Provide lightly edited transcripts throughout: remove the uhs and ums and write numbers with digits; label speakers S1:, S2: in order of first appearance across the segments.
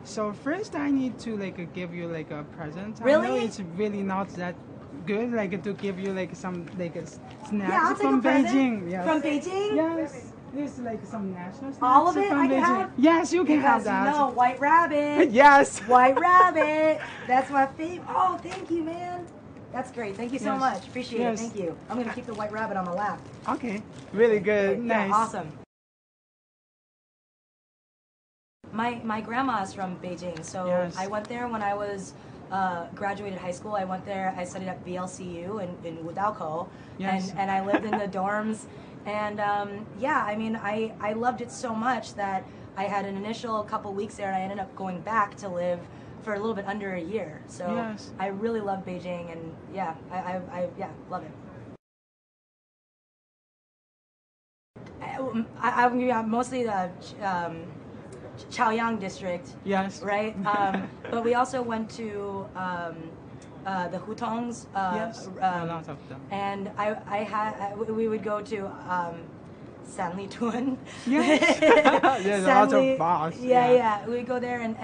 S1: So first, I need to like give you like a present.
S2: Really?
S1: I know it's really not that good, like to give you like some like snacks
S2: Yeah, I'll take
S1: from
S2: a present.
S1: Beijing. Yes.
S2: From Beijing?
S1: Yes. There's like some national snacks
S2: All of it
S1: from
S2: I can
S1: Beijing.
S2: have?
S1: Yes, you can have
S2: Because
S1: that.
S2: you know, White Rabbit.
S1: Yes.
S2: White Rabbit. That's my favorite. Oh, thank you, man. That's great. Thank you so
S1: Yes.
S2: much. Appreciate
S1: Yes.
S2: it. Thank you. I'm going to keep the White Rabbit on my lap.
S1: Okay. Really good.
S2: Yeah,
S1: Nice.
S2: awesome. My grandma is from Beijing, so
S1: Yes.
S2: I went there when I was graduated high school. I went there. I studied at VLCU in Wudaoko,
S1: Yes.
S2: and I lived in the dorms. And yeah, I mean, I loved it so much that I had an initial couple weeks there, and I ended up going back to live for a little bit under a year. So
S1: Yes.
S2: I really love Beijing, and yeah, I yeah, love it. I mostly the Chaoyang district.
S1: Yes.
S2: Right? But we also went to the hutongs.
S1: Yes. A lot of them.
S2: And we would go to Sanlitun.
S1: Yes. There's a lot of bars.
S2: Yeah. We'd go there and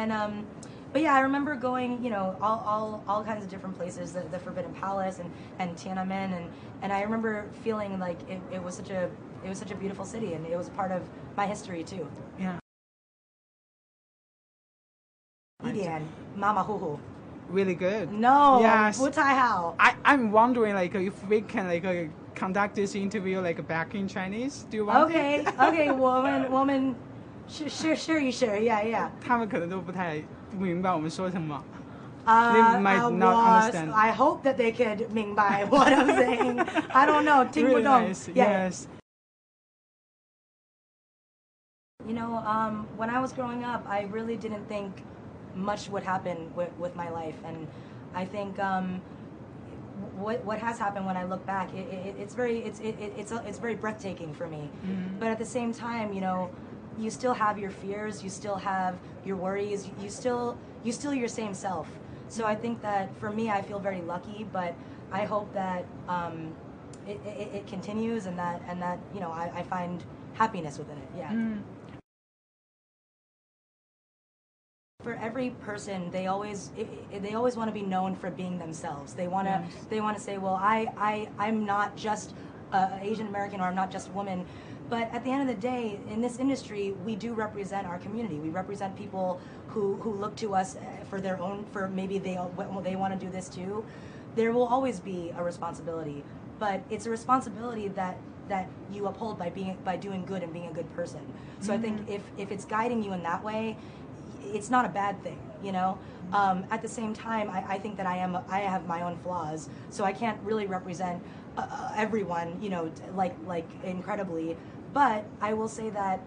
S2: but yeah, I remember going, you know, all kinds of different places, the Forbidden Palace and Tiananmen, and I remember feeling like it was such a beautiful city, and it was part of my history too.
S1: Yeah.
S2: Idian, Mama Huhu.
S1: Really good.
S2: No,
S1: Yes.
S2: Wu Tai Hao.
S1: I'm wondering like if we can like conduct this interview like back in Chinese. Do you want it?
S2: Okay, 我们试一试 yeah.
S1: 他们可能都不太明白我们说什么。They might not understand.
S2: I hope that they could 明白 what I'm saying. I don't know. 听不懂
S1: Really nice.
S2: Yeah.
S1: Yes.
S2: You know, when I was growing up, I really didn't think much would happen with my life, and I think what has happened when I look back, it's very breathtaking for me.
S1: Mm-hmm.
S2: But at the same time, you know, you still have your fears, you still have your worries, you still your same self. So I think that for me, I feel very lucky, but I hope that it continues and that you know I find happiness within it. Yeah.
S1: Mm.
S2: For every person, they always want to be known for being themselves. They want to say, well, I'm not just Asian American, or I'm not just a woman. But at the end of the day, in this industry, we do represent our community. We represent people who look to us for maybe they want to do this too. There will always be a responsibility, but it's a responsibility that you uphold by doing good and being a good person. So I think if it's guiding you in that way, it's not a bad thing, you know. At the same time, I think that I have my own flaws, so I can't really represent everyone, you know, like incredibly. But I will say that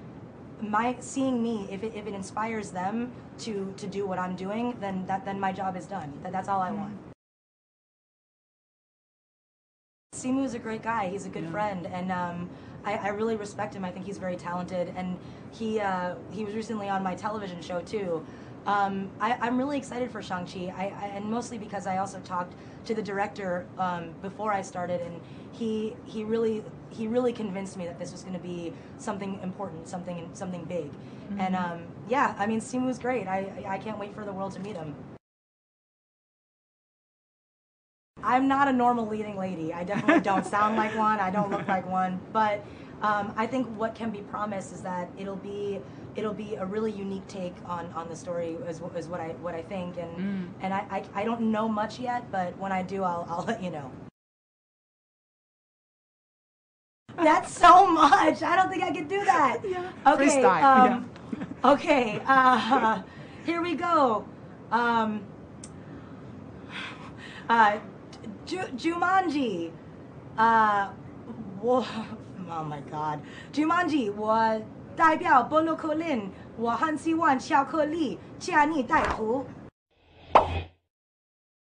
S2: seeing me, if it inspires them to do what I'm doing, then my job is done. That's all I want. Simu's a great guy. He's a good friend, and I really respect him. I think he's very talented, and he was recently on my television show too. I'm really excited for Shang-Chi, and mostly because I also talked to the director before I started, and he really convinced me that this was going to be something important, something big. And yeah, I mean, Simu's great. I can't wait for the world to meet him. I'm not a normal leading lady. I definitely don't sound like one. I don't look like one. But I think what can be promised is that it'll be a really unique take on the story is what I think. And I don't know much yet, but when I do, I'll let you know. That's so much. I don't think I could do that.
S1: Yeah.
S2: Okay.
S1: Freestyle.
S2: Okay. Here we go. Jumanji. Oh my God. Jumanji. 我代表波洛克林，我很希望巧克力加你带胡。